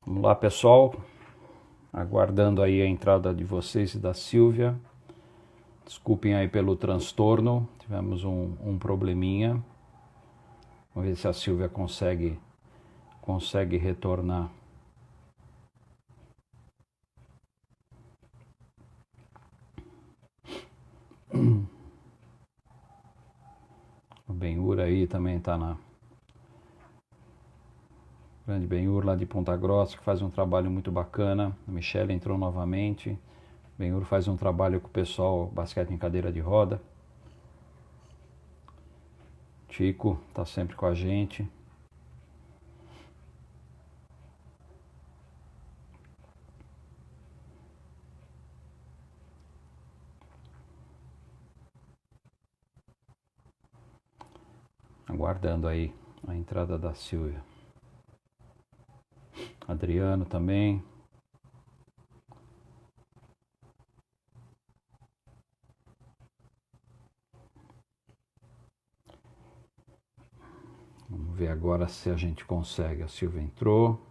Vamos lá, pessoal. Aguardando aí a entrada de vocês e da Silvia. Desculpem aí pelo transtorno. Tivemos um probleminha. Vamos ver se a Silvia consegue retornar. O Benhur aí também está na... Grande Benhur lá de Ponta Grossa, que faz um trabalho muito bacana. A Michelle entrou novamente. Benhur faz um trabalho com o pessoal, basquete em cadeira de roda. Chico está sempre com a gente. Aguardando aí a entrada da Silvia. Adriano também. Vamos ver agora se a gente consegue. A Silvia entrou.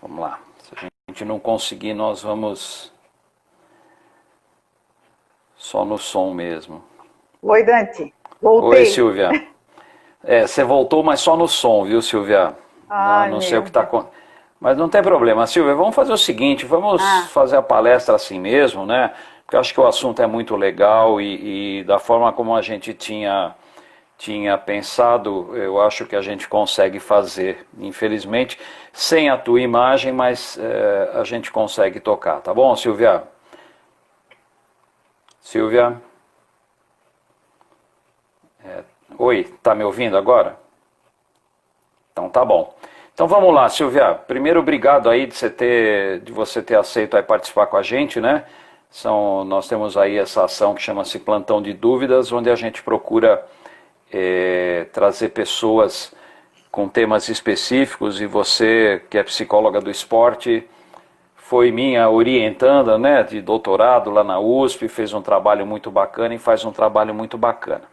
Vamos lá. Se a gente não conseguir, nós vamos só no som mesmo. Oi, Dante. Voltei. Oi, Silvia. Você voltou, mas só no som, viu, Silvia? Não sei o que está acontecendo. Mas não tem problema. Silvia, vamos fazer o seguinte, vamos fazer a palestra assim mesmo, né? Porque eu acho que o assunto é muito legal e da forma como a gente tinha pensado, eu acho que a gente consegue fazer. Infelizmente, sem a tua imagem, mas a gente consegue tocar. Tá bom, Silvia? Silvia? Oi, tá me ouvindo agora? Então tá bom. Então vamos lá, Silvia. Primeiro, obrigado aí de você ter aceito aí participar com a gente, né? Nós temos aí essa ação que chama-se Plantão de Dúvidas, onde a gente procura trazer pessoas com temas específicos, e você, que é psicóloga do esporte, foi minha orientanda, né, de doutorado lá na USP, fez um trabalho muito bacana e faz um trabalho muito bacana.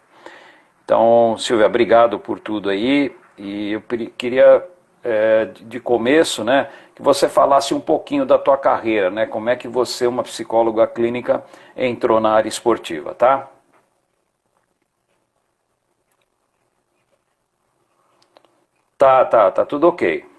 Então, Silvia, obrigado por tudo aí, e eu queria, de começo, né, que você falasse um pouquinho da tua carreira, né, como é que você, uma psicóloga clínica, entrou na área esportiva, tá? Tá tudo ok.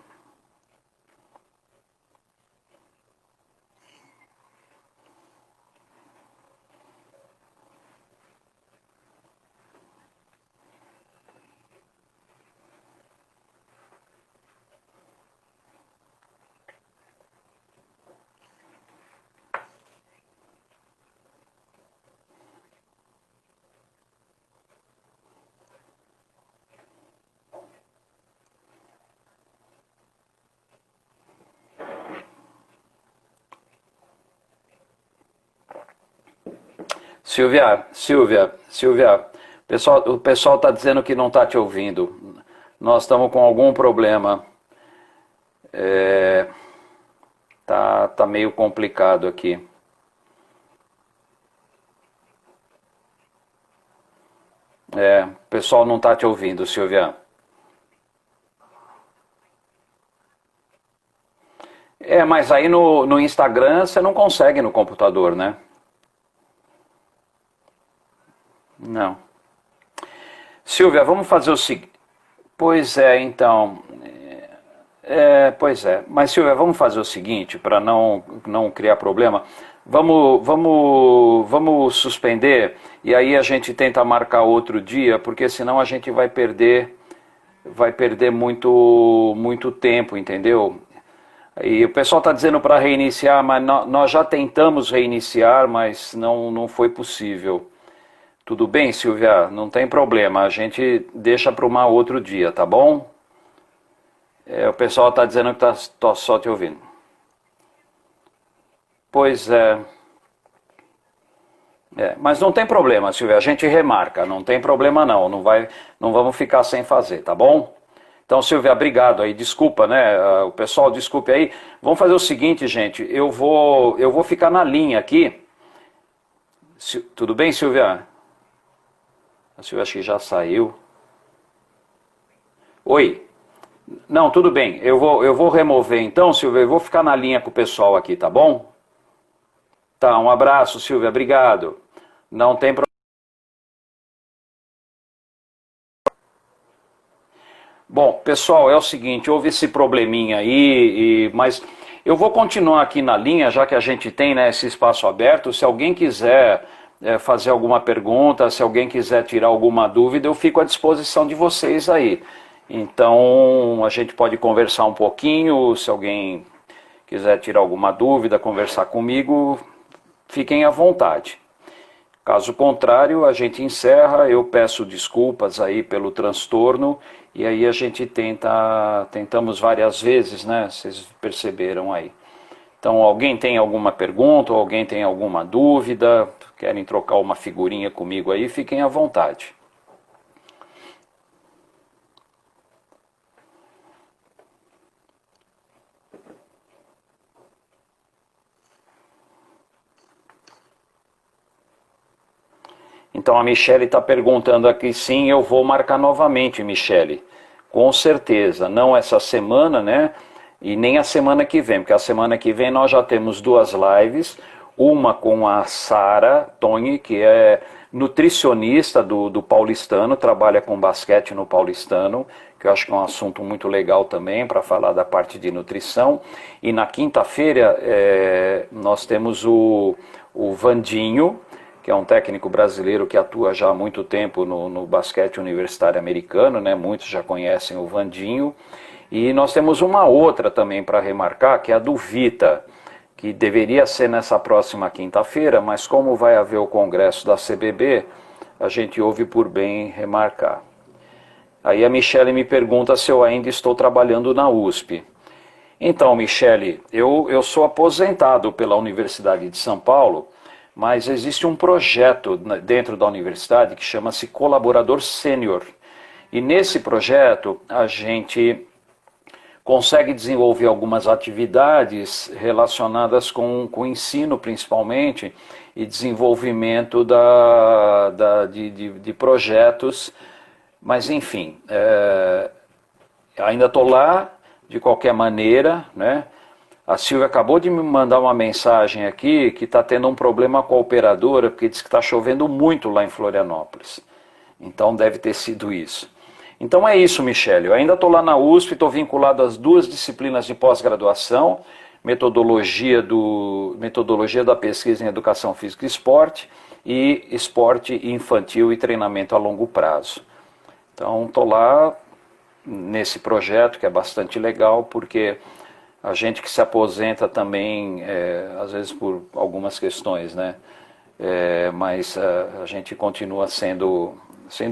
Silvia, o pessoal está dizendo que não está te ouvindo. Nós estamos com algum problema. Tá meio complicado aqui. O pessoal não está te ouvindo, Silvia. Mas aí no Instagram você não consegue no computador, né? Não. Silvia, vamos fazer o seguinte. Pois é, então. Pois é. Mas, Silvia, vamos fazer o seguinte, para não criar problema. Vamos suspender, e aí a gente tenta marcar outro dia, porque senão a gente vai perder muito tempo, entendeu? E o pessoal está dizendo para reiniciar, mas nós já tentamos reiniciar, mas não foi possível. Tudo bem, Silvia? Não tem problema, a gente deixa para um outro dia, tá bom? O pessoal está dizendo que tá só te ouvindo. Pois é. Mas não tem problema, Silvia, a gente remarca, não tem problema não vamos ficar sem fazer, tá bom? Então, Silvia, obrigado aí, desculpa, né, o pessoal, desculpe aí. Vamos fazer o seguinte, gente, eu vou ficar na linha aqui, Tudo bem, Silvia? A Silvia acho que já saiu. Oi? Não, tudo bem. Eu vou remover então, Silvia. Eu vou ficar na linha com o pessoal aqui, tá bom? Tá, um abraço, Silvia. Obrigado. Não tem problema. Bom, pessoal, é o seguinte, houve esse probleminha aí, mas eu vou continuar aqui na linha, já que a gente tem, né, esse espaço aberto. Se alguém quiser fazer alguma pergunta, se alguém quiser tirar alguma dúvida, eu fico à disposição de vocês aí. Então, a gente pode conversar um pouquinho, se alguém quiser tirar alguma dúvida, conversar comigo, fiquem à vontade. Caso contrário, a gente encerra, eu peço desculpas aí pelo transtorno e aí a gente tentamos várias vezes, né? Vocês perceberam aí. Então, alguém tem alguma pergunta, ou alguém tem alguma dúvida, querem trocar uma figurinha comigo aí, fiquem à vontade. Então a Michele está perguntando aqui, sim, eu vou marcar novamente, Michele. Com certeza, não essa semana, né? E nem a semana que vem, porque a semana que vem nós já temos duas lives, uma com a Sara Toni, que é nutricionista do Paulistano, trabalha com basquete no Paulistano, que eu acho que é um assunto muito legal também para falar da parte de nutrição. E na quinta-feira nós temos o Vandinho, que é um técnico brasileiro que atua já há muito tempo no basquete universitário americano, né? Muitos já conhecem o Vandinho. E nós temos uma outra também para remarcar, que é a do Vita, que deveria ser nessa próxima quinta-feira, mas como vai haver o congresso da CBB, a gente ouve por bem remarcar. Aí a Michele me pergunta se eu ainda estou trabalhando na USP. Então, Michele, eu sou aposentado pela Universidade de São Paulo, mas existe um projeto dentro da universidade que chama-se Colaborador Sênior. E nesse projeto a gente consegue desenvolver algumas atividades relacionadas com o ensino, principalmente, e desenvolvimento de projetos. Mas, enfim, ainda estou lá, de qualquer maneira, né? A Silvia acabou de me mandar uma mensagem aqui que está tendo um problema com a operadora, porque diz que está chovendo muito lá em Florianópolis. Então deve ter sido isso. Então é isso, Michele. Eu ainda estou lá na USP, estou vinculado às duas disciplinas de pós-graduação, metodologia da pesquisa em educação física e esporte infantil e treinamento a longo prazo. Então estou lá nesse projeto que é bastante legal, porque a gente que se aposenta também, às vezes por algumas questões, né? Mas a gente continua sendo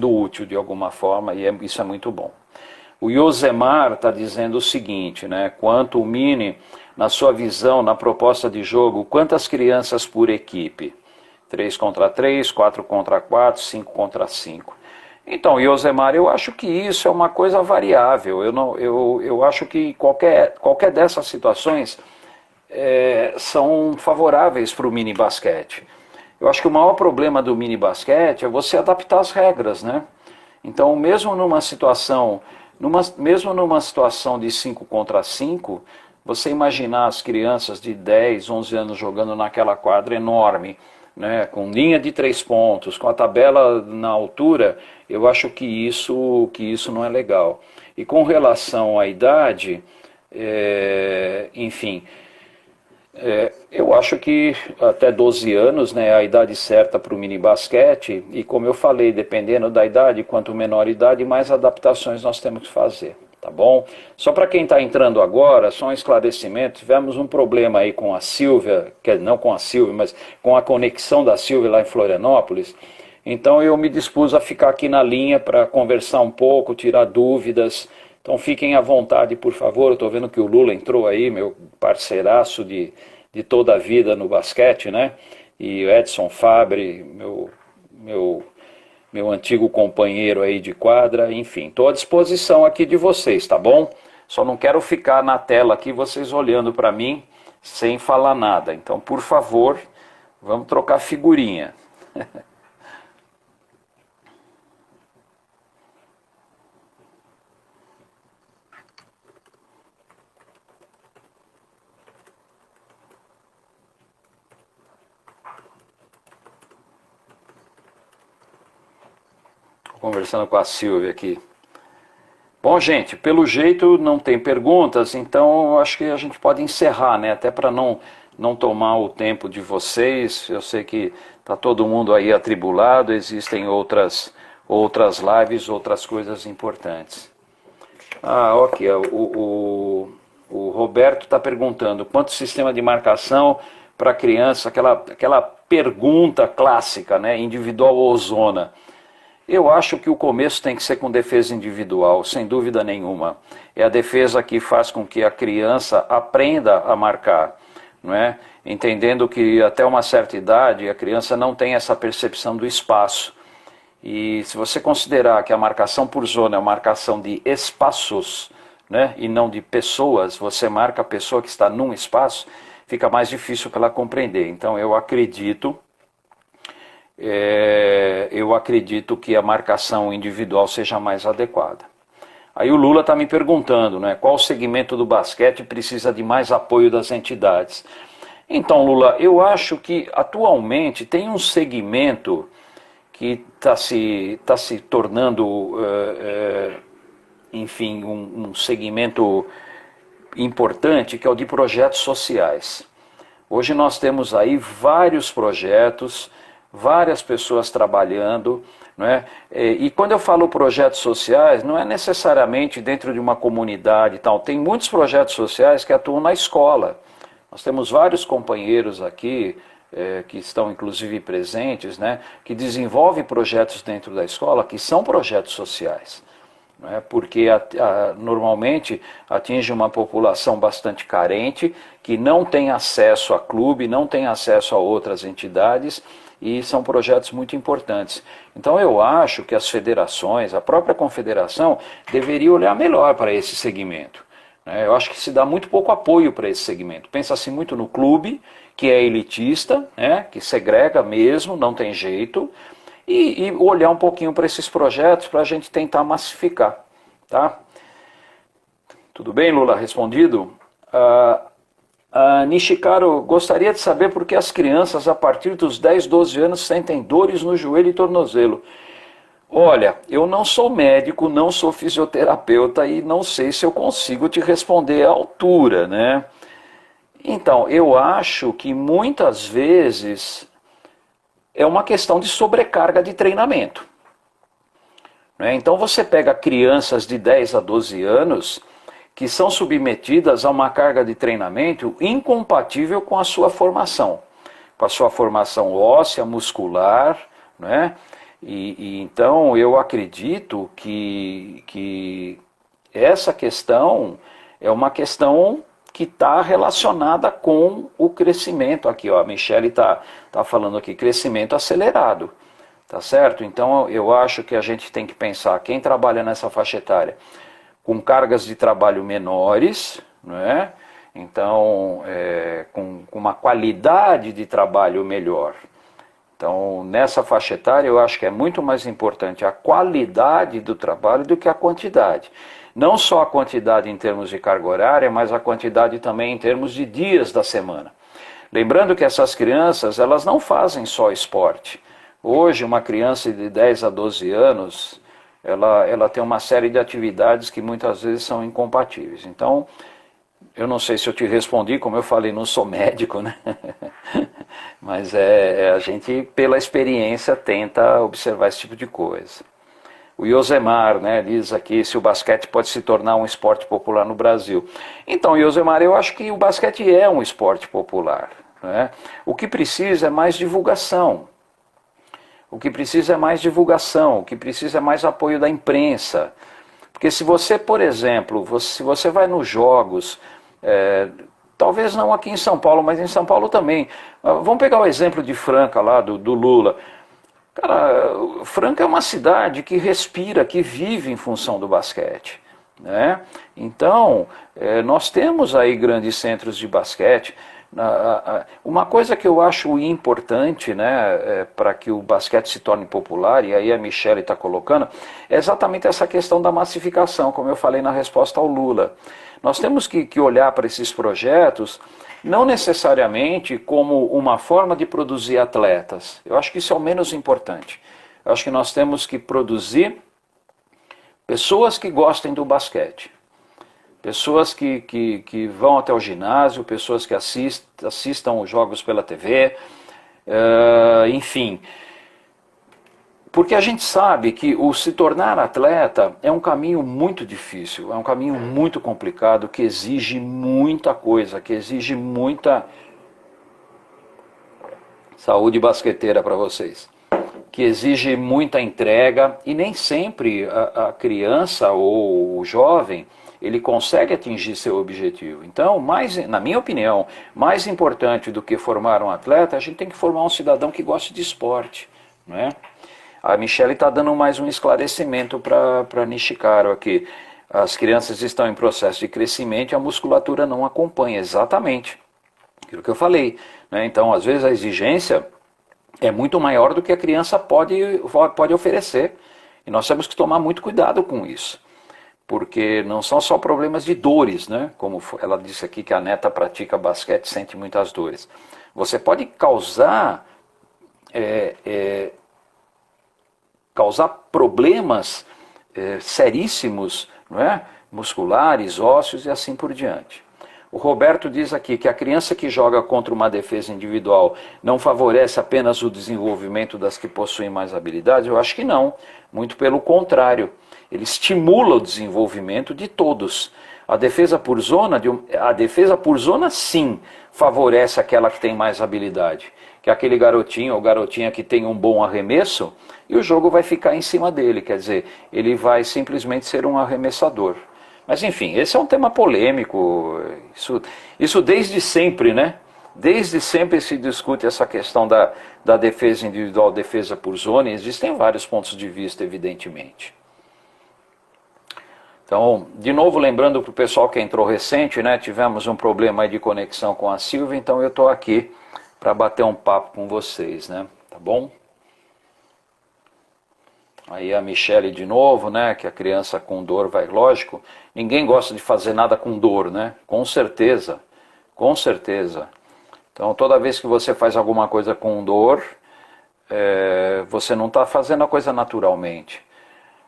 útil de alguma forma e isso é muito bom. O Yosemar está dizendo o seguinte, né? Quanto o Mini, na sua visão, na proposta de jogo, quantas crianças por equipe? 3 contra 3, 4 contra 4, 5 contra 5. Então, Yosemar, eu acho que isso é uma coisa variável. Eu acho que qualquer dessas situações são favoráveis para o mini basquete. Eu acho que o maior problema do mini basquete é você adaptar as regras, né? Então, mesmo numa situação de 5 contra 5, você imaginar as crianças de 10, 11 anos jogando naquela quadra enorme, né, com linha de 3 pontos, com a tabela na altura, eu acho que isso não é legal. E com relação à idade, enfim, eu acho que até 12 anos, né, é a idade certa para o mini basquete, e como eu falei, dependendo da idade, quanto menor a idade, mais adaptações nós temos que fazer. Tá bom? Só para quem está entrando agora, só um esclarecimento, tivemos um problema aí com a Silvia, não com a Silvia, mas com a conexão da Silvia lá em Florianópolis. Então eu me dispus a ficar aqui na linha para conversar um pouco, tirar dúvidas. Então fiquem à vontade, por favor. Eu estou vendo que o Lula entrou aí, meu parceiraço de toda a vida no basquete, né? E o Edson Fabre, meu antigo companheiro aí de quadra, enfim, estou à disposição aqui de vocês, tá bom? Só não quero ficar na tela aqui, vocês olhando para mim, sem falar nada. Então, por favor, vamos trocar figurinha. Conversando com a Silvia aqui. Bom, gente, pelo jeito não tem perguntas, então eu acho que a gente pode encerrar, né? Até para não tomar o tempo de vocês. Eu sei que está todo mundo aí atribulado, existem outras lives, outras coisas importantes. Ok, o Roberto está perguntando quanto sistema de marcação para criança, aquela pergunta clássica, né? Individual ou zona? Eu acho que o começo tem que ser com defesa individual, sem dúvida nenhuma. É a defesa que faz com que a criança aprenda a marcar, não é? Entendendo que até uma certa idade a criança não tem essa percepção do espaço. E se você considerar que a marcação por zona é uma marcação de espaços, né, e não de pessoas, você marca a pessoa que está num espaço, fica mais difícil para ela compreender. Então eu acredito que a marcação individual seja mais adequada. Aí o Lula está me perguntando, né, qual segmento do basquete precisa de mais apoio das entidades. Então, Lula, eu acho que atualmente tem um segmento que está se tornando, enfim, um segmento importante, que é o de projetos sociais. Hoje nós temos aí vários projetos, várias pessoas trabalhando, não é? E quando eu falo projetos sociais, não é necessariamente dentro de uma comunidade e tal. Tem muitos projetos sociais que atuam na escola. Nós temos vários companheiros aqui, que estão inclusive presentes, né, que desenvolvem projetos dentro da escola que são projetos sociais. Não é? Porque normalmente atinge uma população bastante carente, que não tem acesso a clube, não tem acesso a outras entidades, e são projetos muito importantes. Então eu acho que as federações, a própria confederação, deveria olhar melhor para esse segmento. Eu acho que se dá muito pouco apoio para esse segmento. Pensa-se muito no clube, que é elitista, né, que segrega mesmo, não tem jeito, e olhar um pouquinho para esses projetos para a gente tentar massificar. Tá? Tudo bem, Lula? Respondido? Nishikaro, gostaria de saber por que as crianças a partir dos 10, 12 anos sentem dores no joelho e tornozelo. Olha, eu não sou médico, não sou fisioterapeuta e não sei se eu consigo te responder à altura, né? Então, eu acho que muitas vezes é uma questão de sobrecarga de treinamento. Né? Então você pega crianças de 10 a 12 anos que são submetidas a uma carga de treinamento incompatível com a sua formação óssea, muscular, né? Então eu acredito que essa questão é uma questão que está relacionada com o crescimento. Aqui, ó, a Michele tá falando aqui, crescimento acelerado, tá certo? Então eu acho que a gente tem que pensar, quem trabalha nessa faixa etária, com cargas de trabalho menores, não é? Então, com uma qualidade de trabalho melhor. Então, nessa faixa etária, eu acho que é muito mais importante a qualidade do trabalho do que a quantidade. Não só a quantidade em termos de carga horária, mas a quantidade também em termos de dias da semana. Lembrando que essas crianças, elas não fazem só esporte. Hoje, uma criança de 10 a 12 anos, ela tem uma série de atividades que muitas vezes são incompatíveis. Então, eu não sei se eu te respondi, como eu falei, não sou médico, né? Mas a gente, pela experiência, tenta observar esse tipo de coisa. O Yosemar, né, diz aqui se o basquete pode se tornar um esporte popular no Brasil. Então, Yosemar, eu acho que o basquete é um esporte popular, né? O que precisa é mais divulgação. O que precisa é mais divulgação, o que precisa é mais apoio da imprensa. Porque se você, por exemplo, se você vai nos jogos, talvez não aqui em São Paulo, mas em São Paulo também. Vamos pegar o exemplo de Franca lá, do Lula. Cara, Franca é uma cidade que respira, que vive em função do basquete, né? Então, nós temos aí grandes centros de basquete. Uma coisa que eu acho importante, né, para que o basquete se torne popular, e aí a Michele está colocando, é exatamente essa questão da massificação, como eu falei na resposta ao Lula. Nós temos que olhar para esses projetos não necessariamente como uma forma de produzir atletas. Eu acho que isso é o menos importante. Eu acho que nós temos que produzir pessoas que gostem do basquete. Pessoas que vão até o ginásio, pessoas que assistam os jogos pela TV, enfim. Porque a gente sabe que o se tornar atleta é um caminho muito difícil, é um caminho muito complicado, que exige muita coisa, que exige muita saúde basqueteira para vocês, que exige muita entrega, e nem sempre a criança ou o jovem ele consegue atingir seu objetivo. Então, na minha opinião, mais importante do que formar um atleta, a gente tem que formar um cidadão que goste de esporte, não é? A Michele está dando mais um esclarecimento para Nishikaro aqui. As crianças estão em processo de crescimento e a musculatura não acompanha, exatamente. Aquilo que eu falei, né? Então, às vezes a exigência é muito maior do que a criança pode oferecer. E nós temos que tomar muito cuidado com isso. Porque não são só problemas de dores, né? Como ela disse aqui que a neta pratica basquete e sente muitas dores. Você pode causar problemas seríssimos, não é? Musculares, ósseos e assim por diante. O Roberto diz aqui que a criança que joga contra uma defesa individual não favorece apenas o desenvolvimento das que possuem mais habilidade. Eu acho que não, muito pelo contrário. Ele estimula o desenvolvimento de todos. A defesa por zona, sim, favorece aquela que tem mais habilidade. Que é aquele garotinho ou garotinha que tem um bom arremesso e o jogo vai ficar em cima dele. Quer dizer, ele vai simplesmente ser um arremessador. Mas enfim, esse é um tema polêmico. Isso desde sempre, né? Desde sempre se discute essa questão da defesa individual, defesa por zona, e existem vários pontos de vista, evidentemente. Então, de novo, lembrando para o pessoal que entrou recente, né, tivemos um problema aí de conexão com a Silvia, então eu estou aqui para bater um papo com vocês, né, tá bom? Aí a Michele de novo, né, que a criança com dor vai, lógico, ninguém gosta de fazer nada com dor, né, com certeza, com certeza. Então, toda vez que você faz alguma coisa com dor, você não está fazendo a coisa naturalmente.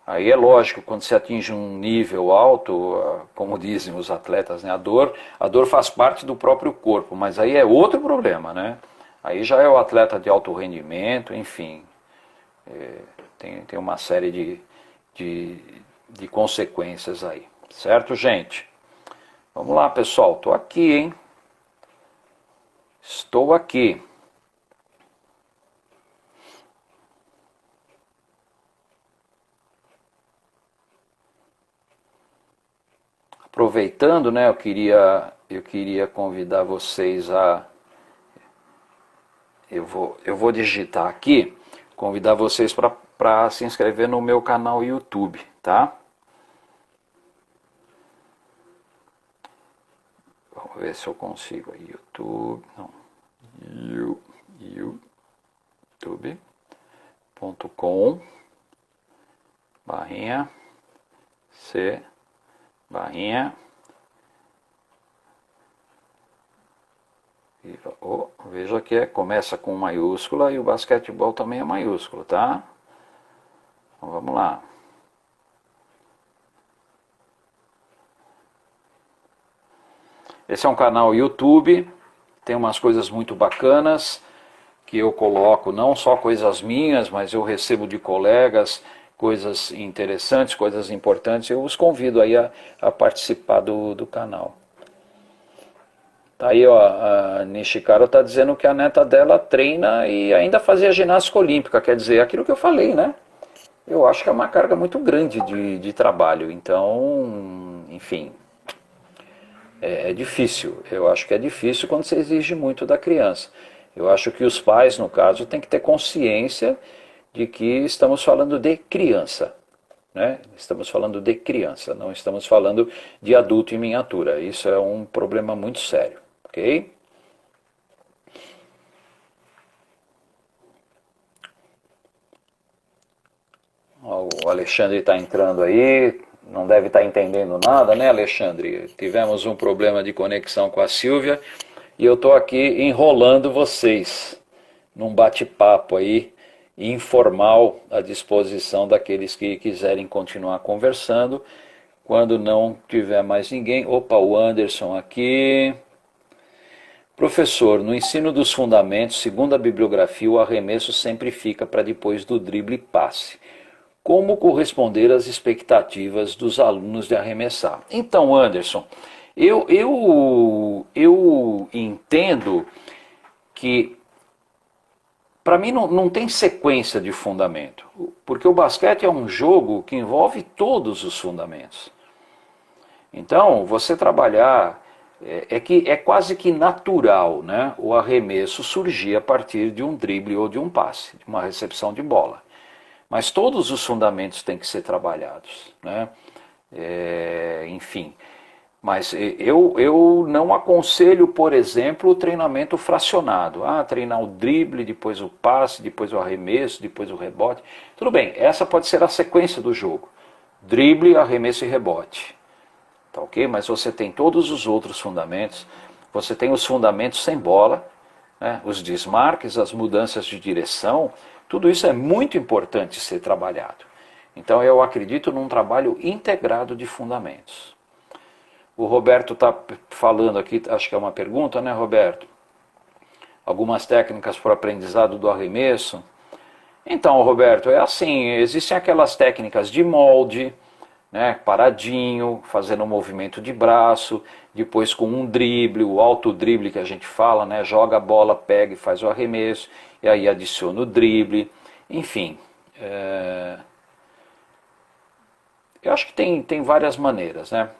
Aí é lógico, quando você atinge um nível alto, como dizem os atletas, né, a dor faz parte do próprio corpo, mas aí é outro problema, né? Aí já é o atleta de alto rendimento, enfim, tem uma série de consequências aí, certo, gente? Vamos lá, pessoal, estou aqui, hein? Estou aqui. Aproveitando, né, eu queria convidar vocês a... Eu vou digitar aqui, convidar vocês para se inscrever no meu canal YouTube, tá? Vamos ver se eu consigo aí, YouTube, não, youtube.com/C barrinha veja que começa com maiúscula e o basquetebol também é maiúsculo, tá? Então vamos lá. Esse é um canal YouTube, tem umas coisas muito bacanas que eu coloco, não só coisas minhas, mas eu recebo de colegas coisas interessantes, coisas importantes, eu os convido aí a participar do canal. Tá aí, ó, a Nishikaro está dizendo que a neta dela treina e ainda fazia ginástica olímpica, quer dizer, aquilo que eu falei, né? Eu acho que é uma carga muito grande de trabalho, então, enfim, é difícil. Eu acho que é difícil quando você exige muito da criança. Eu acho que os pais, no caso, têm que ter consciência de que estamos falando de criança, né? Estamos falando de criança, não estamos falando de adulto em miniatura. Isso é um problema muito sério, ok? Ó, o Alexandre está entrando aí, não deve estar entendendo nada, né, Alexandre? Tivemos um problema de conexão com a Silvia e eu estou aqui enrolando vocês num bate-papo aí informal à disposição daqueles que quiserem continuar conversando. Quando não tiver mais ninguém, opa, o Anderson aqui. Professor, no ensino dos fundamentos, segundo a bibliografia, o arremesso sempre fica para depois do drible e passe. Como corresponder às expectativas dos alunos de arremessar? Então, Anderson, eu entendo que para mim não tem sequência de fundamento, porque o basquete é um jogo que envolve todos os fundamentos. Então, você trabalhar, é quase que natural, né, o arremesso surgir a partir de um drible ou de um passe, de uma recepção de bola. Mas todos os fundamentos têm que ser trabalhados, né? Enfim. Mas eu não aconselho, por exemplo, o treinamento fracionado. Treinar o drible, depois o passe, depois o arremesso, depois o rebote. Tudo bem, essa pode ser a sequência do jogo. Drible, arremesso e rebote. Tá ok? Mas você tem todos os outros fundamentos. Você tem os fundamentos sem bola, né? Os desmarques, as mudanças de direção. Tudo isso é muito importante ser trabalhado. Então eu acredito num trabalho integrado de fundamentos. O Roberto está falando aqui, acho que é uma pergunta, né, Roberto? Algumas técnicas para o aprendizado do arremesso. Então, Roberto, é assim, existem aquelas técnicas de molde, né, paradinho, fazendo um movimento de braço, depois com um drible, o alto drible que a gente fala, né, joga a bola, pega e faz o arremesso, e aí adiciona o drible, enfim. Eu acho que tem várias maneiras, né?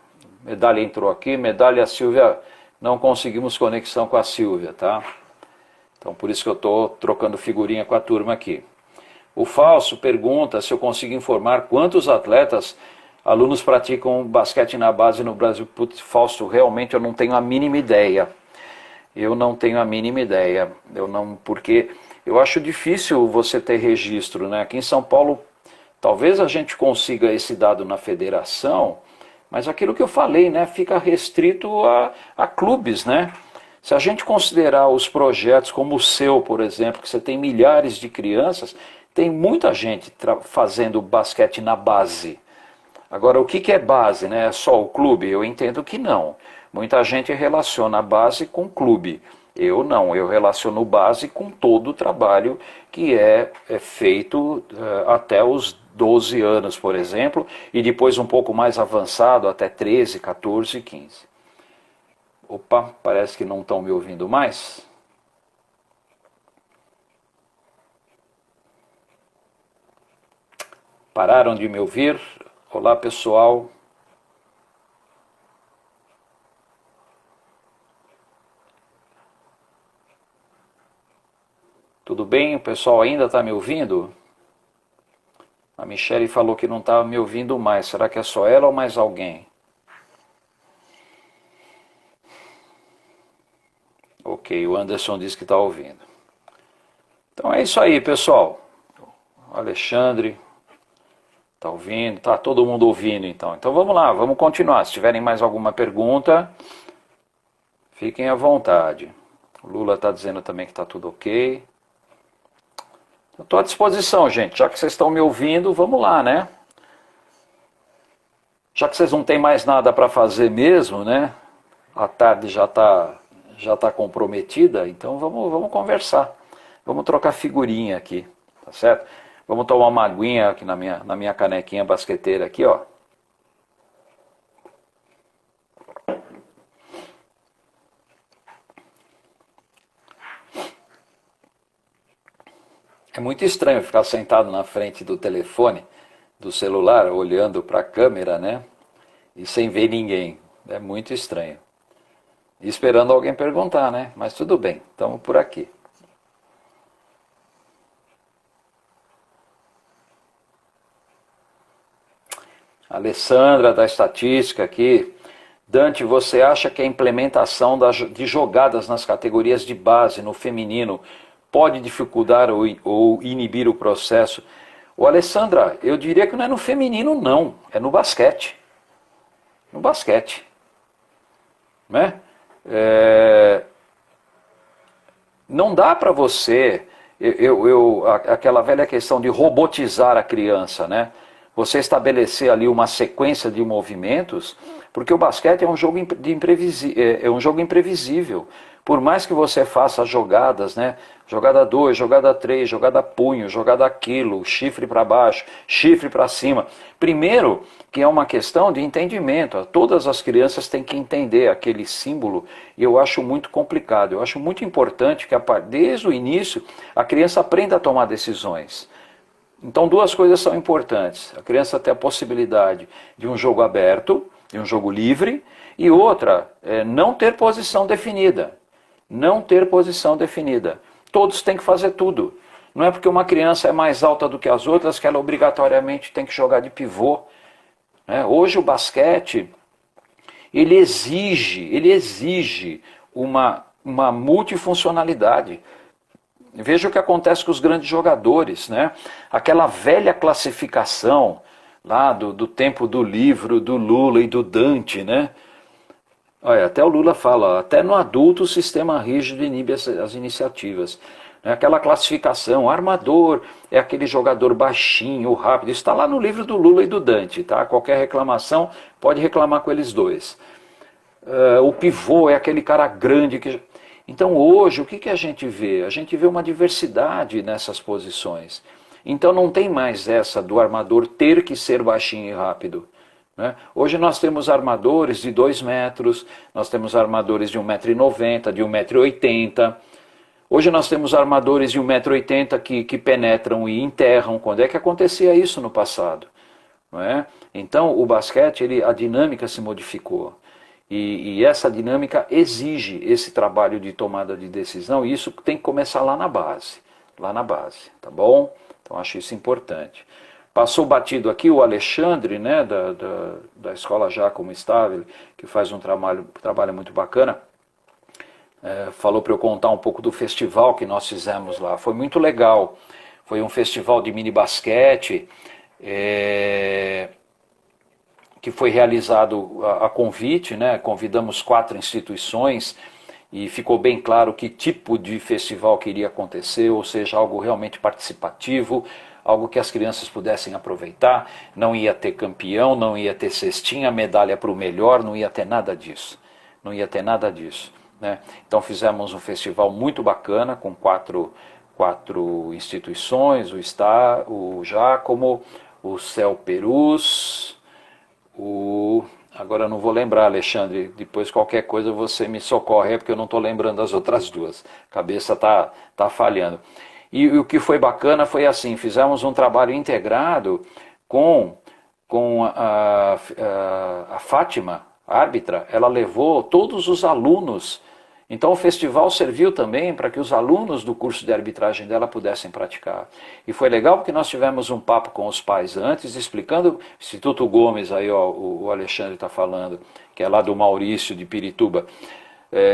Medalha entrou aqui, medalha Silvia, não conseguimos conexão com a Silvia, tá? Então por isso que eu estou trocando figurinha com a turma aqui. O Falso pergunta se eu consigo informar quantos atletas, alunos praticam basquete na base no Brasil. Putz, Falso, realmente eu não tenho a mínima ideia. Eu não tenho a mínima ideia. Porque eu acho difícil você ter registro, né? Aqui em São Paulo, talvez a gente consiga esse dado na federação, mas aquilo que eu falei, né, fica restrito a clubes, né? Se a gente considerar os projetos como o seu, por exemplo, que você tem milhares de crianças, tem muita gente fazendo basquete na base. Agora, o que é base, né? É só o clube? Eu entendo que não. Muita gente relaciona a base com clube. Eu não, eu relaciono base com todo o trabalho que é feito até os 12 anos, por exemplo, e depois um pouco mais avançado, até 13, 14, 15. Opa, parece que não estão me ouvindo mais. Pararam de me ouvir? Olá, pessoal. Tudo bem? O pessoal ainda está me ouvindo? A Michele falou que não estava me ouvindo mais. Será que é só ela ou mais alguém? Ok, o Anderson disse que está ouvindo. Então é isso aí, pessoal. O Alexandre está ouvindo, está todo mundo ouvindo então. Então vamos lá, vamos continuar. Se tiverem mais alguma pergunta, fiquem à vontade. O Lula está dizendo também que está tudo ok. Eu estou à disposição, gente. Já que vocês estão me ouvindo, vamos lá, né? Já que vocês não têm mais nada para fazer mesmo, né? A tarde já tá comprometida, então vamos conversar. Vamos trocar figurinha aqui, tá certo? Vamos tomar uma aguinha aqui na minha canequinha basqueteira aqui, ó. É muito estranho ficar sentado na frente do telefone, do celular, olhando para a câmera, né? E sem ver ninguém. É muito estranho. E esperando alguém perguntar, né? Mas tudo bem, estamos por aqui. Alessandra, da estatística aqui. Dante, você acha que a implementação de jogadas nas categorias de base no feminino pode dificultar ou inibir o processo? Ô Alessandra, eu diria que não é no feminino não, é no basquete. No basquete. Né? Não dá para você, aquela velha questão de robotizar a criança, né? Você estabelecer ali uma sequência de movimentos, porque o basquete é um jogo imprevisível. Por mais que você faça jogadas, né? Jogada 2, jogada 3, jogada punho, jogada aquilo, chifre para baixo, chifre para cima. Primeiro, que é uma questão de entendimento. Todas as crianças têm que entender aquele símbolo e eu acho muito complicado. Eu acho muito importante que desde o início a criança aprenda a tomar decisões. Então duas coisas são importantes. A criança tem a possibilidade de um jogo aberto, de um jogo livre, e outra, não ter posição definida. Não ter posição definida. Todos têm que fazer tudo. Não é porque uma criança é mais alta do que as outras que ela obrigatoriamente tem que jogar de pivô. Hoje o basquete, ele exige uma multifuncionalidade. Veja o que acontece com os grandes jogadores, né? Aquela velha classificação lá do tempo do livro do Lula e do Dante, né? Olha, até o Lula fala, até no adulto o sistema rígido inibe as iniciativas. Aquela classificação, armador é aquele jogador baixinho, rápido, isso está lá no livro do Lula e do Dante, tá? Qualquer reclamação pode reclamar com eles dois. O pivô é aquele cara grande que... Então hoje o que a gente vê? A gente vê uma diversidade nessas posições. Então não tem mais essa do armador ter que ser baixinho e rápido. Né? Hoje nós temos armadores de 2 metros, nós temos armadores de 1,90 m, de 1,80 m. Hoje nós temos armadores de 1,80 m que penetram e enterram. Quando é que acontecia isso no passado? Não é? Então o basquete, a dinâmica se modificou. E essa dinâmica exige esse trabalho de tomada de decisão, e isso tem que começar lá na base, tá bom? Então acho isso importante. Passou batido aqui o Alexandre, né, da Escola Giacomo Stabile, que faz um trabalho muito bacana, falou para eu contar um pouco do festival que nós fizemos lá. Foi muito legal, foi um festival de mini basquete, que foi realizado a convite, né? Convidamos 4 instituições e ficou bem claro que tipo de festival que iria acontecer, ou seja, algo realmente participativo, algo que as crianças pudessem aproveitar. Não ia ter campeão, não ia ter cestinha, medalha para o melhor, não ia ter nada disso. Não ia ter nada disso. Né? Então fizemos um festival muito bacana com quatro instituições, o Giacomo, o Céu Perus, agora eu não vou lembrar, Alexandre, depois qualquer coisa você me socorre, porque eu não estou lembrando das outras duas, a cabeça tá falhando. E o que foi bacana foi assim, fizemos um trabalho integrado com a Fátima, a árbitra, ela levou todos os alunos. Então o festival serviu também para que os alunos do curso de arbitragem dela pudessem praticar. E foi legal porque nós tivemos um papo com os pais antes, explicando, Instituto Gomes, aí ó, o Alexandre está falando, que é lá do Maurício de Pirituba.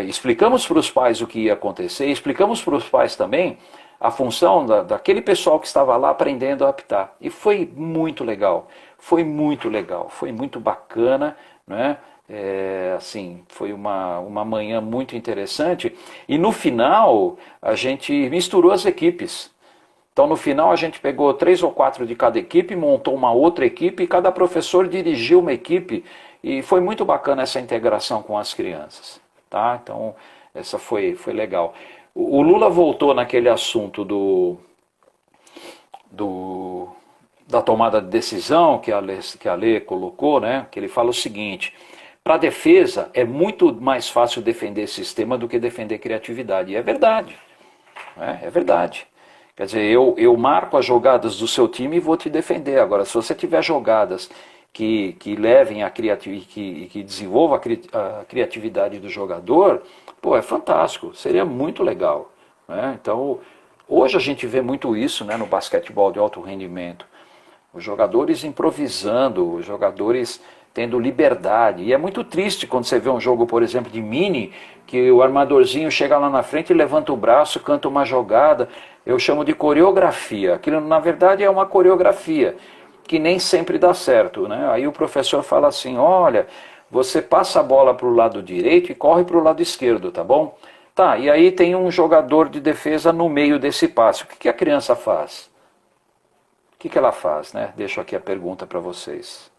Explicamos para os pais o que ia acontecer, e explicamos para os pais também a função daquele pessoal que estava lá aprendendo a apitar. E foi muito legal, foi muito bacana, né? Assim, foi uma manhã muito interessante, e no final a gente misturou as equipes. Então no final a gente pegou 3 ou 4 de cada equipe, montou uma outra equipe, e cada professor dirigiu uma equipe, e foi muito bacana essa integração com as crianças, tá? Então essa foi legal. O Lula voltou naquele assunto da tomada de decisão que a Lê colocou, né? Que ele fala o seguinte: para a defesa é muito mais fácil defender sistema do que defender criatividade. E é verdade. É verdade. Quer dizer, eu marco as jogadas do seu time e vou te defender. Agora, se você tiver jogadas que levem a criatividade, que desenvolvam a criatividade do jogador, pô, é fantástico. Seria muito legal. Né? Então, hoje a gente vê muito isso, né, no basquetebol de alto rendimento. Os jogadores improvisando, os jogadores tendo liberdade. E é muito triste quando você vê um jogo, por exemplo, de mini, que o armadorzinho chega lá na frente e levanta o braço, canta uma jogada. Eu chamo de coreografia. Aquilo, na verdade, é uma coreografia que nem sempre dá certo, né? Aí o professor fala assim, olha, você passa a bola para o lado direito e corre para o lado esquerdo, tá bom? Tá, e aí tem um jogador de defesa no meio desse passe. O que a criança faz? O que ela faz, né? Deixo aqui a pergunta para vocês.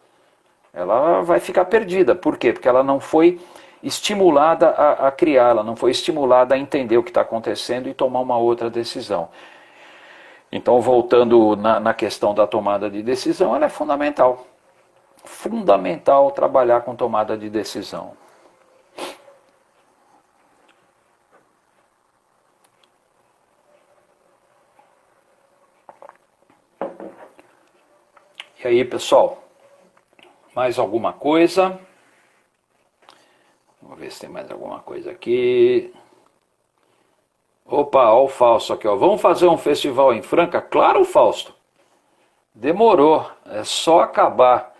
Ela vai ficar perdida. Por quê? Porque ela não foi estimulada a criar, ela não foi estimulada a entender o que está acontecendo e tomar uma outra decisão. Então, voltando na questão da tomada de decisão, ela é fundamental. Fundamental trabalhar com tomada de decisão. E aí, pessoal, mais alguma coisa? Vamos ver se tem mais alguma coisa aqui. Opa, olha o Fausto aqui, ó. Vamos fazer um festival em Franca? Claro, Fausto. Demorou, é só acabar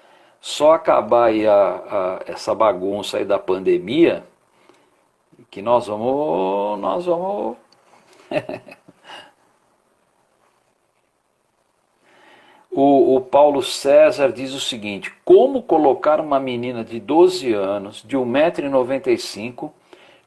aí essa bagunça aí da pandemia, que nós vamos... O Paulo César diz o seguinte, como colocar uma menina de 12 anos, de 1,95 m,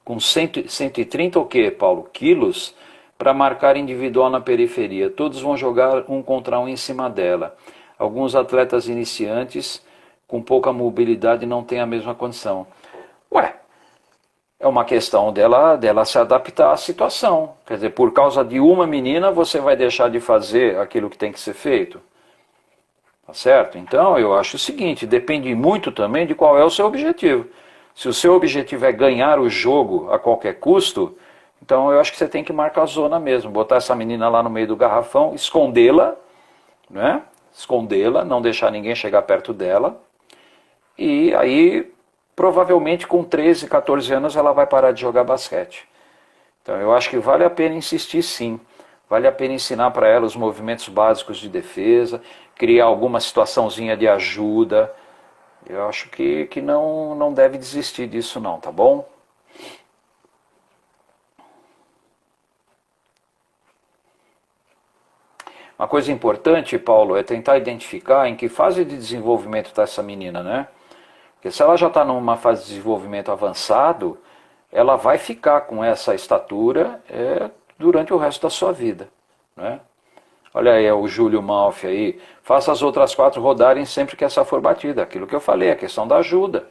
com 130 o quê, Paulo? Quilos, para marcar individual na periferia. Todos vão jogar um contra um em cima dela. Alguns atletas iniciantes com pouca mobilidade não têm a mesma condição. Ué, é uma questão dela se adaptar à situação. Quer dizer, por causa de uma menina você vai deixar de fazer aquilo que tem que ser feito? Tá certo? Então eu acho o seguinte, depende muito também de qual é o seu objetivo. Se o seu objetivo é ganhar o jogo a qualquer custo, então eu acho que você tem que marcar a zona mesmo, botar essa menina lá no meio do garrafão, escondê-la, né? Escondê-la, não deixar ninguém chegar perto dela, e aí provavelmente com 13, 14 anos ela vai parar de jogar basquete. Então eu acho que vale a pena insistir sim, vale a pena ensinar para ela os movimentos básicos de defesa, criar alguma situaçãozinha de ajuda. Eu acho que não deve desistir disso não, tá bom? Uma coisa importante, Paulo, é tentar identificar em que fase de desenvolvimento está essa menina, né? Porque se ela já está numa fase de desenvolvimento avançado, ela vai ficar com essa estatura durante o resto da sua vida, né? Olha aí o Júlio Malfi aí, faça as outras 4 rodarem sempre que essa for batida. Aquilo que eu falei, a questão da ajuda,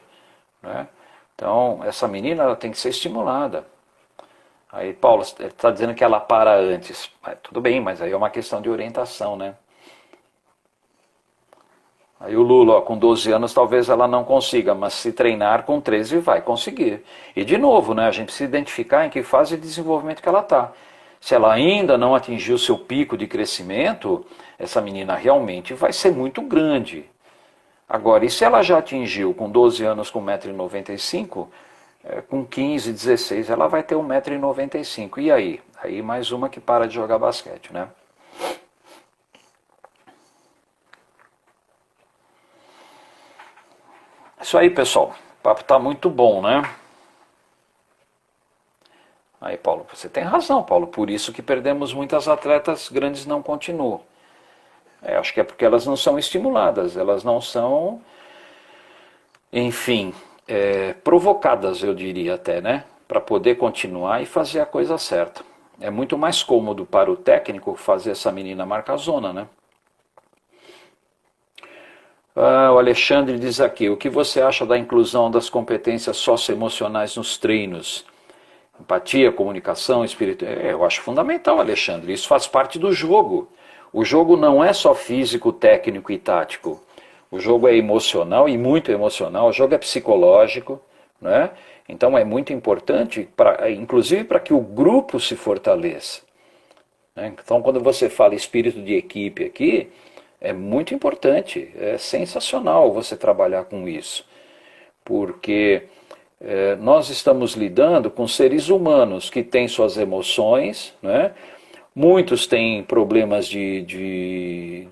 né? Então, essa menina ela tem que ser estimulada. Aí, Paulo, ele está dizendo que ela para antes. Tudo bem, mas aí é uma questão de orientação, né? Aí o Lula, ó, com 12 anos talvez ela não consiga, mas se treinar com 13 vai conseguir. E de novo, né, a gente precisa identificar em que fase de desenvolvimento que ela está. Se ela ainda não atingiu seu pico de crescimento, essa menina realmente vai ser muito grande. Agora, e se ela já atingiu com 12 anos com 1,95 m, com 15, 16 ela vai ter 1,95 m. E aí? Aí mais uma que para de jogar basquete, né? Isso aí, pessoal. O papo está muito bom, né? Aí, Paulo, você tem razão, Paulo. Por isso que perdemos muitas atletas grandes não continuam. Acho que é porque elas não são estimuladas, elas não são, enfim, provocadas, eu diria até, né? Para poder continuar e fazer a coisa certa. É muito mais cômodo para o técnico fazer essa menina marcar zona, né? O Alexandre diz aqui, o que você acha da inclusão das competências socioemocionais nos treinos? Empatia, comunicação, espírito. Eu acho fundamental, Alexandre. Isso faz parte do jogo. O jogo não é só físico, técnico e tático. O jogo é emocional e muito emocional. O jogo é psicológico, né? Então é muito importante, inclusive para que o grupo se fortaleça, né? Então quando você fala espírito de equipe aqui, é muito importante. É sensacional você trabalhar com isso. Porque nós estamos lidando com seres humanos que têm suas emoções, né? Muitos têm problemas de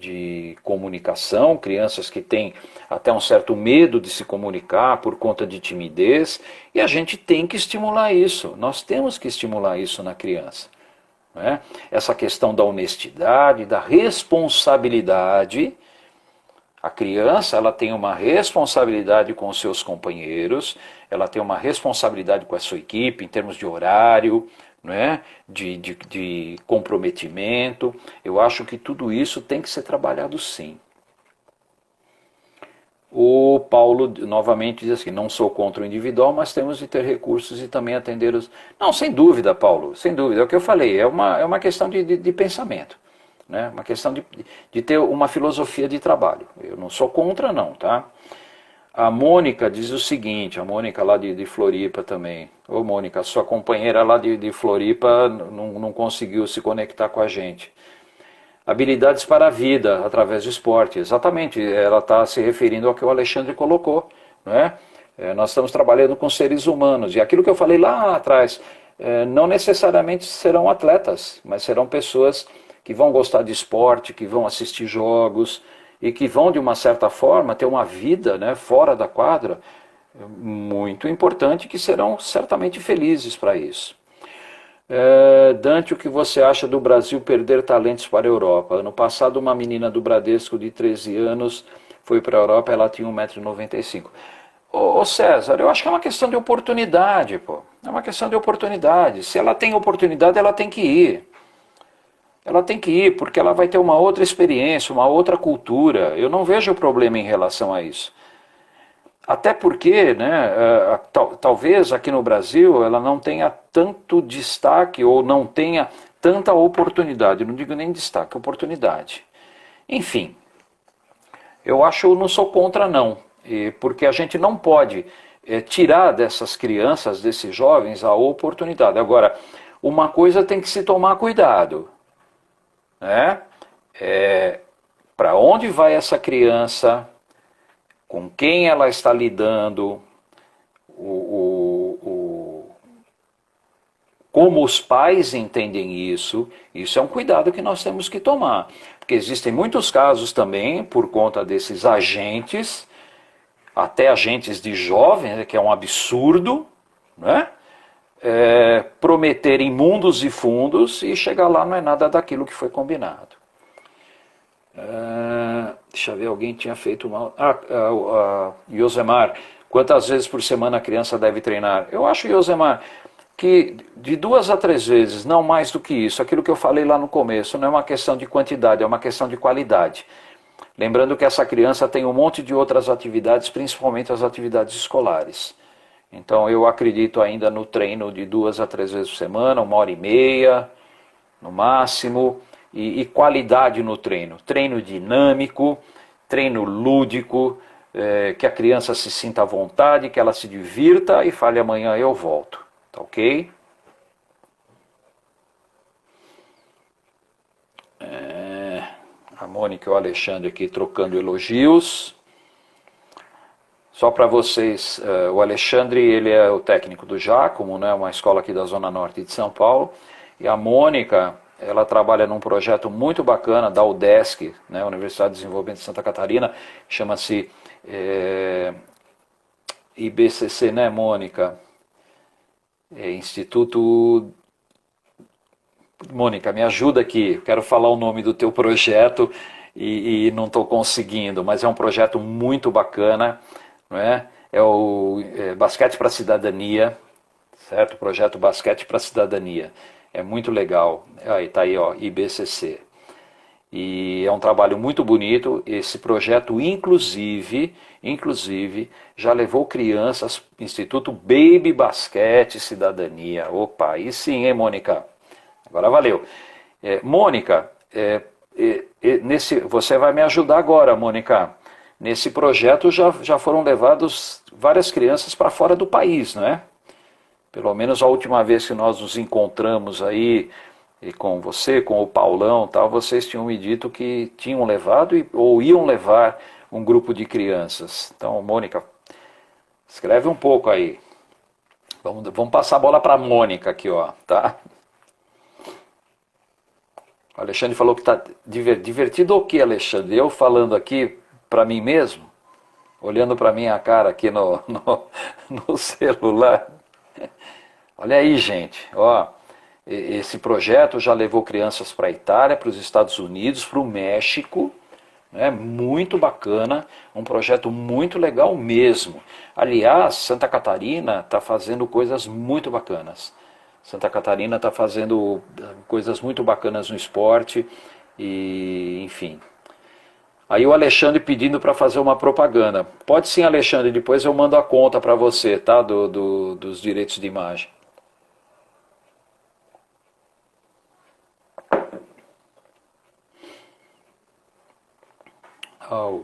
comunicação, crianças que têm até um certo medo de se comunicar por conta de timidez, e a gente tem que estimular isso, nós temos que estimular isso na criança. Né? Essa questão da honestidade, da responsabilidade. A criança, ela tem uma responsabilidade com os seus companheiros, ela tem uma responsabilidade com a sua equipe em termos de horário, né? de comprometimento. Eu acho que tudo isso tem que ser trabalhado sim. O Paulo novamente diz assim, não sou contra o individual, mas temos de ter recursos e também atender os... Não, sem dúvida, Paulo, sem dúvida, é o que eu falei, é uma questão de pensamento. Né? Uma questão de ter uma filosofia de trabalho. Eu não sou contra não, tá? A Mônica diz o seguinte, a Mônica lá de Floripa também. Ô Mônica, a sua companheira lá de Floripa não conseguiu se conectar com a gente. Habilidades para a vida, através do esporte. Exatamente, ela está se referindo ao que o Alexandre colocou. Né? Nós estamos trabalhando com seres humanos. E aquilo que eu falei lá atrás, não necessariamente serão atletas, mas serão pessoas que vão gostar de esporte, que vão assistir jogos e que vão, de uma certa forma, ter uma vida, né, fora da quadra muito importante, que serão certamente felizes para isso. Dante, o que você acha do Brasil perder talentos para a Europa? Ano passado, uma menina do Bradesco de 13 anos foi para a Europa, ela tinha 1,95 m. Ô César, eu acho que é uma questão de oportunidade, pô. É uma questão de oportunidade. Se ela tem oportunidade, ela tem que ir. Ela tem que ir, porque ela vai ter uma outra experiência, uma outra cultura. Eu não vejo problema em relação a isso. Até porque, né, talvez aqui no Brasil ela não tenha tanto destaque ou não tenha tanta oportunidade. Não digo nem destaque, oportunidade. Enfim, eu não sou contra não, porque a gente não pode tirar dessas crianças, desses jovens, a oportunidade. Agora, uma coisa tem que se tomar cuidado. Né? Para onde vai essa criança, com quem ela está lidando, como os pais entendem isso é um cuidado que nós temos que tomar. Porque existem muitos casos também, por conta desses agentes, até agentes de jovens, que é um absurdo, né? Prometerem mundos e fundos e chegar lá não é nada daquilo que foi combinado. Deixa eu ver, alguém tinha feito uma... Yosemar, quantas vezes por semana a criança deve treinar? Eu acho, Yosemar, que de 2 a 3 vezes, não mais do que isso, aquilo que eu falei lá no começo, não é uma questão de quantidade, é uma questão de qualidade. Lembrando que essa criança tem um monte de outras atividades, principalmente as atividades escolares. Então eu acredito ainda no treino de 2 a 3 vezes por semana, 1h30, no máximo, e qualidade no treino. Treino dinâmico, treino lúdico, que a criança se sinta à vontade, que ela se divirta e fale amanhã eu volto. Tá ok? A Mônica e o Alexandre aqui trocando elogios. Só para vocês, o Alexandre, ele é o técnico do Giacomo, né, uma escola aqui da Zona Norte de São Paulo, e a Mônica, ela trabalha num projeto muito bacana da UDESC, né, Universidade de Desenvolvimento de Santa Catarina, chama-se IBCC, né, Mônica? Instituto... Mônica, me ajuda aqui, quero falar o nome do teu projeto e não estou conseguindo, mas é um projeto muito bacana, não é? É o Basquete para a Cidadania, certo? Projeto Basquete para a Cidadania. É muito legal. Aí está aí, ó, IBCC. E é um trabalho muito bonito. Esse projeto, inclusive, já levou crianças, Instituto Baby Basquete Cidadania. Opa, aí sim, hein, Mônica? Agora valeu. Mônica, você vai me ajudar agora, Mônica. Nesse projeto já foram levados várias crianças para fora do país, não é? Pelo menos a última vez que nós nos encontramos aí, e com você, com o Paulão, tal, vocês tinham me dito que tinham levado ou iam levar um grupo de crianças. Então, Mônica, escreve um pouco aí. Vamos passar a bola para a Mônica aqui, ó, tá? O Alexandre falou que está divertido o que, Alexandre? Eu falando aqui para mim mesmo? Olhando para minha cara aqui no celular? Olha aí, gente, ó, esse projeto já levou crianças para a Itália, para os Estados Unidos, para o México, né? Muito bacana, um projeto muito legal mesmo. Aliás, Santa Catarina está fazendo coisas muito bacanas. Santa Catarina está fazendo coisas muito bacanas no esporte e, enfim. Aí o Alexandre pedindo para fazer uma propaganda. Pode sim, Alexandre, depois eu mando a conta para você, tá? Dos direitos de imagem. Oh.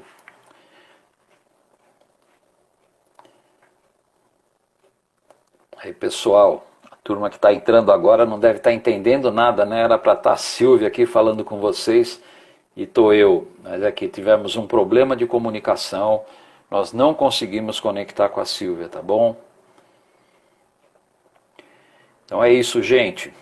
Aí, pessoal, a turma que está entrando agora não deve estar entendendo nada, né? Era para estar a Silvia aqui falando com vocês e estou eu. Mas aqui tivemos um problema de comunicação, nós não conseguimos conectar com a Silvia, tá bom? Então é isso, gente.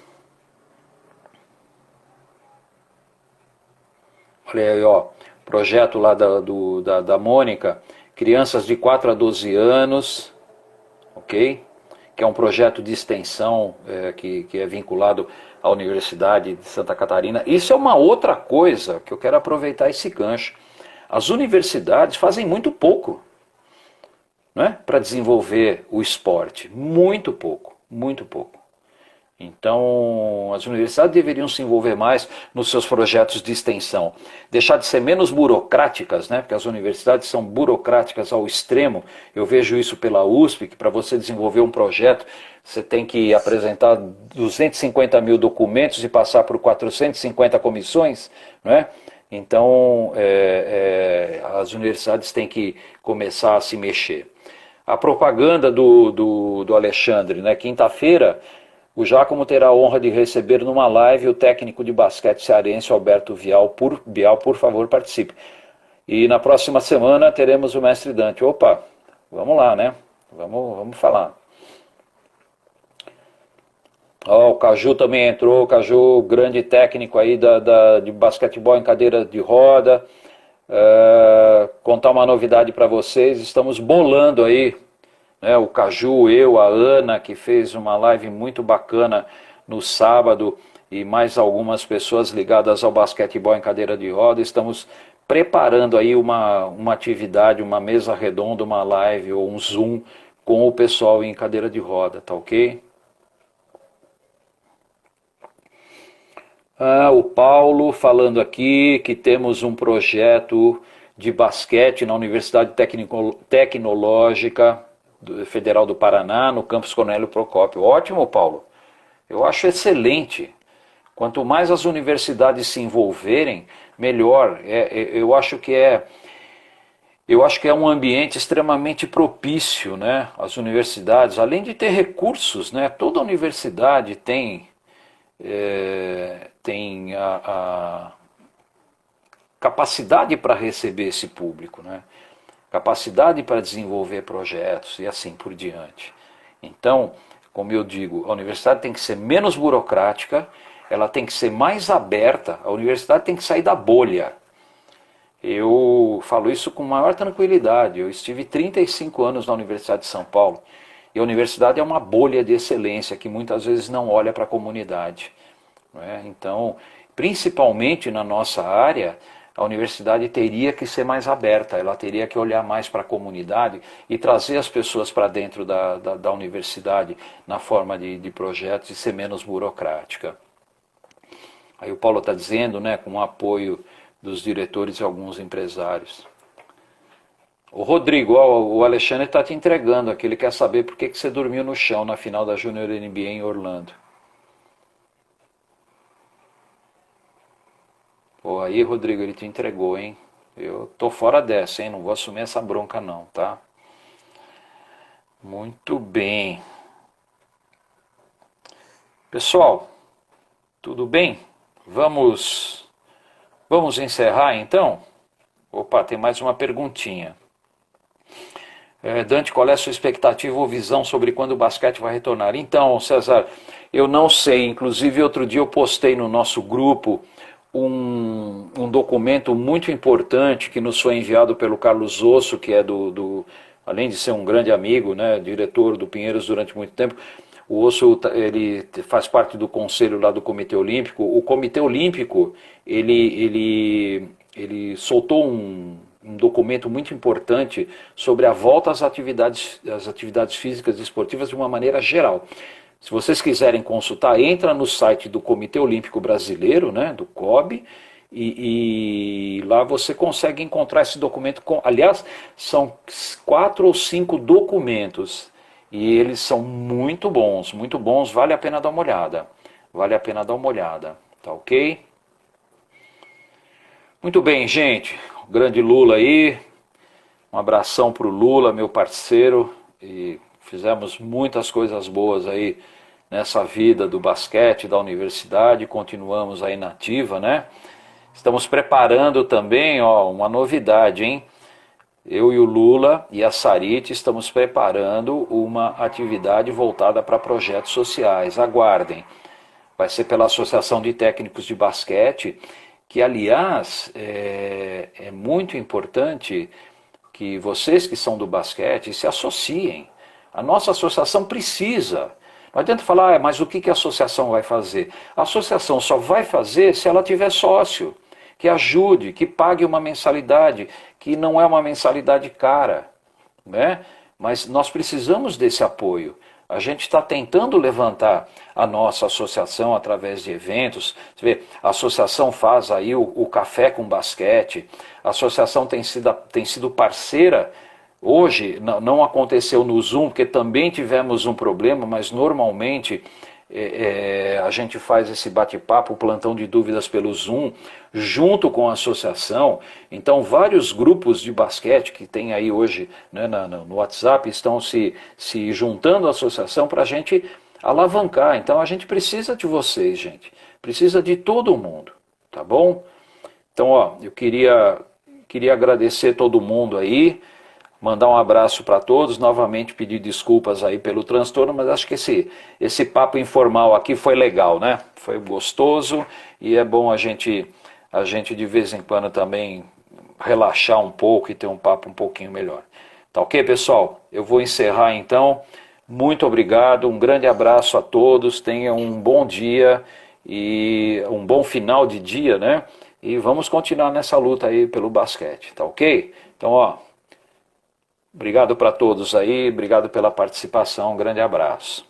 Olha aí, ó, projeto lá da Mônica, crianças de 4 a 12 anos, ok? Que é um projeto de extensão que é vinculado à Universidade de Santa Catarina. Isso é uma outra coisa que eu quero aproveitar esse gancho. As universidades fazem muito pouco, né, para desenvolver o esporte. Muito pouco, muito pouco. Então, as universidades deveriam se envolver mais nos seus projetos de extensão, deixar de ser menos burocráticas, né? Porque as universidades são burocráticas ao extremo. Eu vejo isso pela USP, que para você desenvolver um projeto, você tem que apresentar 250 mil documentos e passar por 450 comissões, não é? Então, as universidades têm que começar a se mexer. A propaganda do Alexandre, né? Quinta-feira, o Giacomo terá a honra de receber numa live o técnico de basquete cearense Alberto Bial, por favor, participe. E na próxima semana teremos o mestre Dante. Opa, vamos lá, né? Vamos falar. Ó, o Caju também entrou, o Caju, grande técnico aí de basquetebol em cadeira de roda. Contar uma novidade para vocês, estamos bolando aí, o Caju, eu, a Ana, que fez uma live muito bacana no sábado, e mais algumas pessoas ligadas ao basquetebol em cadeira de roda, estamos preparando aí uma atividade, uma mesa redonda, uma live ou um Zoom com o pessoal em cadeira de roda, tá ok? O Paulo falando aqui que temos um projeto de basquete na Universidade Tecnológica Federal do Paraná, no campus Cornélio Procópio. Ótimo, Paulo. Eu acho excelente. Quanto mais as universidades se envolverem, melhor. Eu acho que é um ambiente extremamente propício, né? As universidades, além de ter recursos, né? Toda universidade tem a capacidade para receber esse público, né? Capacidade para desenvolver projetos e assim por diante. Então, como eu digo, a universidade tem que ser menos burocrática, ela tem que ser mais aberta, a universidade tem que sair da bolha. Eu falo isso com maior tranquilidade. Eu estive 35 anos na Universidade de São Paulo e a universidade é uma bolha de excelência que muitas vezes não olha para a comunidade, não é? Então, principalmente na nossa área, a universidade teria que ser mais aberta, ela teria que olhar mais para a comunidade e trazer as pessoas para dentro da universidade na forma de projetos e ser menos burocrática. Aí o Paulo está dizendo, né, com o apoio dos diretores e alguns empresários. O Rodrigo, o Alexandre está te entregando aqui, ele quer saber por que você dormiu no chão na final da Junior NBA em Orlando. Pô, aí, Rodrigo, ele te entregou, hein? Eu tô fora dessa, hein? Não vou assumir essa bronca não, tá? Muito bem. Pessoal, tudo bem? Vamos encerrar, então? Opa, tem mais uma perguntinha. Dante, qual é a sua expectativa ou visão sobre quando o basquete vai retornar? Então, César, eu não sei. Inclusive, outro dia eu postei no nosso grupo um documento muito importante que nos foi enviado pelo Carlos Osso, que é além de ser um grande amigo, né, diretor do Pinheiros durante muito tempo. O Osso, ele faz parte do conselho lá do Comitê Olímpico. O Comitê Olímpico, ele soltou um documento muito importante sobre a volta às atividades físicas e esportivas de uma maneira geral. Se vocês quiserem consultar, entra no site do Comitê Olímpico Brasileiro, né, do COB, e lá você consegue encontrar esse documento. Aliás, são 4 ou 5 documentos, e eles são muito bons, vale a pena dar uma olhada. Vale a pena dar uma olhada, tá ok? Muito bem, gente. O grande Lula aí. Um abração pro Lula, meu parceiro. E fizemos muitas coisas boas aí nessa vida do basquete, da universidade. Continuamos aí na ativa, né? Estamos preparando também, ó, uma novidade, hein? Eu e o Lula e a Sarite estamos preparando uma atividade voltada para projetos sociais. Aguardem. Vai ser pela Associação de Técnicos de Basquete, que, aliás, é muito importante que vocês que são do basquete se associem. A nossa associação precisa. Não adianta falar, mas o que a associação vai fazer? A associação só vai fazer se ela tiver sócio, que ajude, que pague uma mensalidade, que não é uma mensalidade cara, né? Mas nós precisamos desse apoio. A gente está tentando levantar a nossa associação através de eventos. Você vê, a associação faz aí o Café com Basquete, a associação tem sido parceira. Hoje não aconteceu no Zoom, porque também tivemos um problema, mas normalmente a gente faz esse bate-papo, o plantão de dúvidas pelo Zoom, junto com a associação. Então vários grupos de basquete que tem aí hoje, né, no WhatsApp estão se juntando à associação para a gente alavancar. Então a gente precisa de vocês, gente, precisa de todo mundo, tá bom? Então, ó, eu queria agradecer todo mundo aí, mandar um abraço para todos, novamente pedir desculpas aí pelo transtorno, mas acho que esse papo informal aqui foi legal, né? Foi gostoso e é bom a gente de vez em quando também relaxar um pouco e ter um papo um pouquinho melhor. Tá ok, pessoal? Eu vou encerrar então. Muito obrigado, um grande abraço a todos, tenham um bom dia e um bom final de dia, né? E vamos continuar nessa luta aí pelo basquete, tá ok? Então, ó, obrigado para todos aí, obrigado pela participação, um grande abraço.